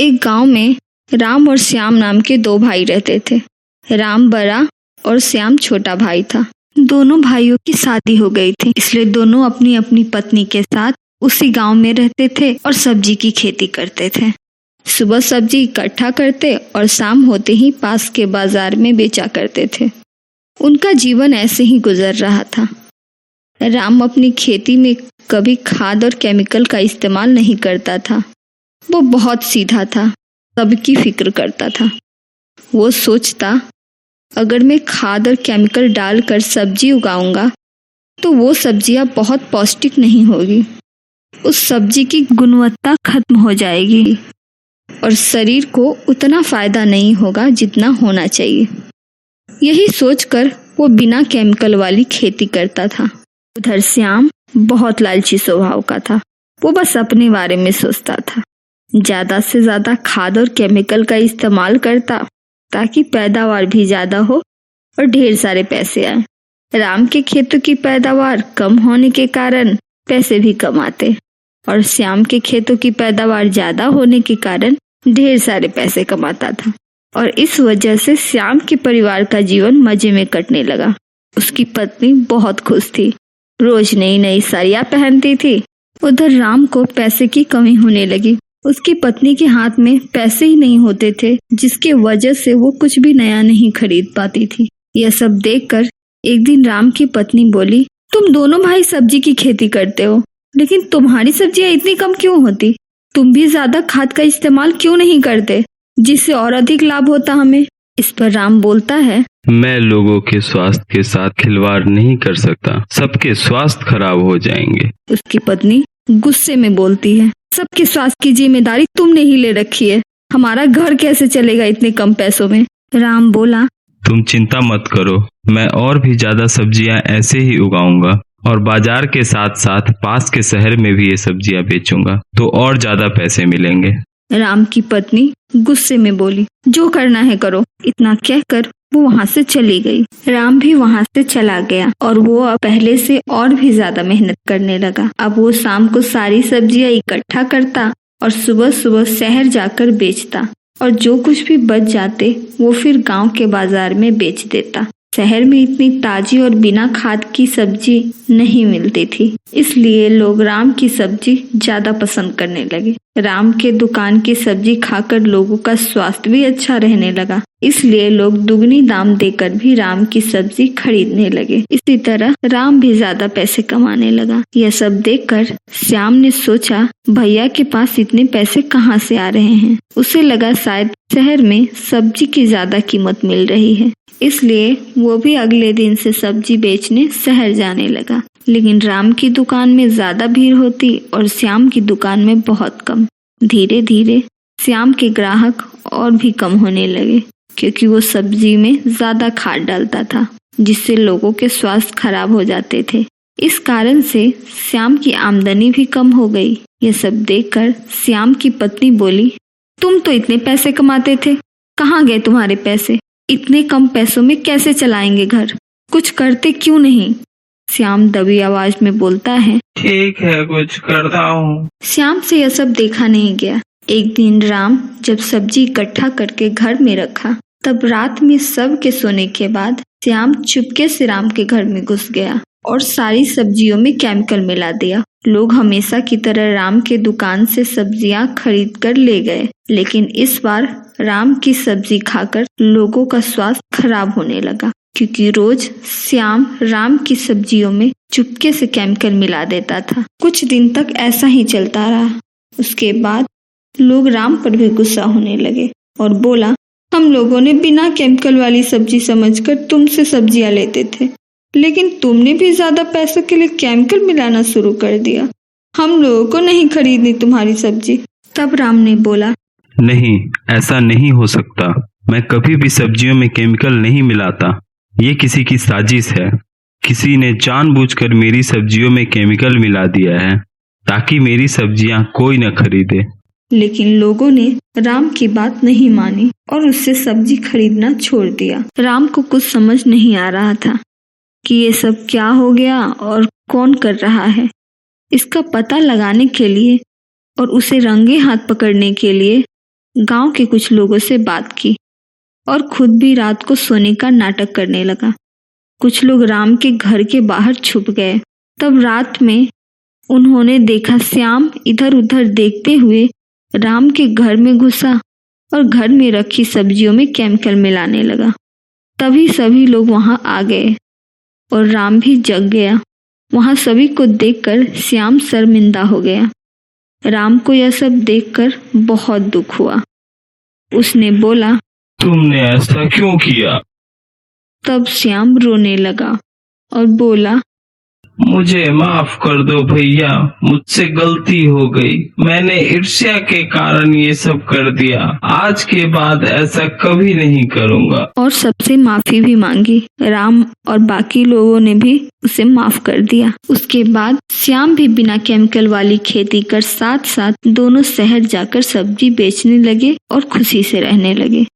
एक गांव में राम और श्याम नाम के दो भाई रहते थे। राम बड़ा और श्याम छोटा भाई था। दोनों भाइयों की शादी हो गई थी, इसलिए दोनों अपनी अपनी पत्नी के साथ उसी गांव में रहते थे और सब्जी की खेती करते थे। सुबह सब्जी इकट्ठा करते और शाम होते ही पास के बाजार में बेचा करते थे। उनका जीवन ऐसे ही गुजर रहा था। राम अपनी खेती में कभी खाद और केमिकल का इस्तेमाल नहीं करता था। वो बहुत सीधा था, सबकी फिक्र करता था। वो सोचता, अगर मैं खाद और केमिकल डालकर सब्जी उगाऊंगा तो वो सब्जियां बहुत पौष्टिक नहीं होगी, उस सब्जी की गुणवत्ता खत्म हो जाएगी और शरीर को उतना फायदा नहीं होगा जितना होना चाहिए। यही सोचकर वो बिना केमिकल वाली खेती करता था। उधर श्याम बहुत लालची स्वभाव का था। वो बस अपने बारे में सोचता था। ज्यादा से ज्यादा खाद और केमिकल का इस्तेमाल करता ताकि पैदावार भी ज्यादा हो और ढेर सारे पैसे आए। राम के खेतों की पैदावार कम होने के कारण पैसे भी कम आते और श्याम के खेतों की पैदावार ज्यादा होने के कारण ढेर सारे पैसे कमाता था। और इस वजह से श्याम के परिवार का जीवन मजे में कटने लगा। उसकी पत्नी बहुत खुश थी, रोज नई नई साड़ियाँ पहनती थी। उधर राम को पैसे की कमी होने लगी। उसकी पत्नी के हाथ में पैसे ही नहीं होते थे, जिसके वजह से वो कुछ भी नया नहीं खरीद पाती थी। यह सब देखकर एक दिन राम की पत्नी बोली, तुम दोनों भाई सब्जी की खेती करते हो, लेकिन तुम्हारी सब्जियां इतनी कम क्यों होती? तुम भी ज्यादा खाद का इस्तेमाल क्यों नहीं करते, जिससे और अधिक लाभ होता हमें? इस पर राम बोलता है, मैं लोगों के स्वास्थ्य के साथ खिलवाड़ नहीं कर सकता, सबके स्वास्थ्य खराब हो जाएंगे। उसकी पत्नी गुस्से में बोलती है, सबके स्वास्थ्य की जिम्मेदारी तुमने ही ले रखी है, हमारा घर कैसे चलेगा इतने कम पैसों में? राम बोला, तुम चिंता मत करो, मैं और भी ज्यादा सब्जियां ऐसे ही उगाऊंगा और बाजार के साथ साथ पास के शहर में भी ये सब्जियां बेचूंगा तो और ज्यादा पैसे मिलेंगे। राम की पत्नी गुस्से में बोली, जो करना है करो। इतना कहकर वो वहाँ से चली गई। राम भी वहाँ से चला गया और वो अब पहले से और भी ज्यादा मेहनत करने लगा। अब वो शाम को सारी सब्जियां इकट्ठा करता और सुबह सुबह शहर जाकर बेचता और जो कुछ भी बच जाते वो फिर गांव के बाजार में बेच देता। शहर में इतनी ताजी और बिना खाद की सब्जी नहीं मिलती थी, इसलिए लोग राम की सब्जी ज्यादा पसंद करने लगे। राम के दुकान की सब्जी खाकर लोगों का स्वास्थ्य भी अच्छा रहने लगा, इसलिए लोग दुगनी दाम देकर भी राम की सब्जी खरीदने लगे। इसी तरह राम भी ज्यादा पैसे कमाने लगा। यह सब देखकर श्याम ने सोचा, भैया के पास इतने पैसे कहाँ से आ रहे हैं? उसे लगा शायद शहर में सब्जी की ज्यादा कीमत मिल रही है, इसलिए वो भी अगले दिन से सब्जी बेचने शहर जाने लगा। लेकिन राम की दुकान में ज्यादा भीड़ होती और श्याम की दुकान में बहुत कम। धीरे धीरे श्याम के ग्राहक और भी कम होने लगे, क्योंकि वो सब्जी में ज्यादा खाद डालता था, जिससे लोगों के स्वास्थ्य खराब हो जाते थे। इस कारण से श्याम की आमदनी भी कम हो गई। ये सब देखकर श्याम की पत्नी बोली, तुम तो इतने पैसे कमाते थे, कहाँ गए तुम्हारे पैसे? इतने कम पैसों में कैसे चलाएंगे घर? कुछ करते क्यों नहीं? श्याम दबी आवाज में बोलता है, ठीक है, कुछ करता हूँ। श्याम से यह सब देखा नहीं गया। एक दिन राम जब सब्जी इकट्ठा करके घर में रखा, तब रात में सब के सोने के बाद श्याम चुपके से राम के घर में घुस गया और सारी सब्जियों में केमिकल मिला दिया। लोग हमेशा की तरह राम के दुकान से सब्जियां खरीद कर ले गए, लेकिन इस बार राम की सब्जी खाकर लोगों का स्वास्थ्य खराब होने लगा, क्योंकि रोज श्याम राम की सब्जियों में चुपके से केमिकल मिला देता था। कुछ दिन तक ऐसा ही चलता रहा। उसके बाद लोग राम पर भी गुस्सा होने लगे और बोला, हम लोगों ने बिना केमिकल वाली सब्जी समझकर तुमसे सब्जियां लेते थे, लेकिन तुमने भी ज्यादा पैसों के लिए केमिकल मिलाना शुरू कर दिया। हम लोगों को नहीं खरीदनी तुम्हारी सब्जी। तब राम ने बोला, नहीं, ऐसा नहीं हो सकता, मैं कभी भी सब्जियों में केमिकल नहीं मिलाता। ये किसी की साजिश है। किसी ने जानबूझकर मेरी सब्जियों में केमिकल मिला दिया है ताकि मेरी सब्जियां कोई न खरीदे। लेकिन लोगों ने राम की बात नहीं मानी और उससे सब्जी खरीदना छोड़ दिया। राम को कुछ समझ नहीं आ रहा था कि ये सब क्या हो गया और कौन कर रहा है। इसका पता लगाने के लिए और उसे रंगे हाथ पकड़ने के लिए गांव के कुछ लोगों से बात की और खुद भी रात को सोने का नाटक करने लगा। कुछ लोग राम के घर के बाहर छुप गए। तब रात में उन्होंने देखा श्याम इधर उधर देखते हुए राम के घर में घुसा और घर में रखी सब्जियों में केमिकल मिलाने लगा। तभी सभी लोग वहां आ गए और राम भी जग गया। वहां सभी को देखकर श्याम शर्मिंदा हो गया। राम को यह सब देखकर बहुत दुख हुआ। उसने बोला, तुमने ऐसा क्यों किया? तब श्याम रोने लगा और बोला, मुझे माफ कर दो भैया, मुझसे गलती हो गई। मैंने ईर्ष्या के कारण ये सब कर दिया। आज के बाद ऐसा कभी नहीं करूँगा। और सबसे माफी भी मांगी। राम और बाकी लोगों ने भी उसे माफ कर दिया। उसके बाद श्याम भी बिना केमिकल वाली खेती कर साथ साथ दोनों शहर जाकर सब्जी बेचने लगे और खुशी से रहने लगे।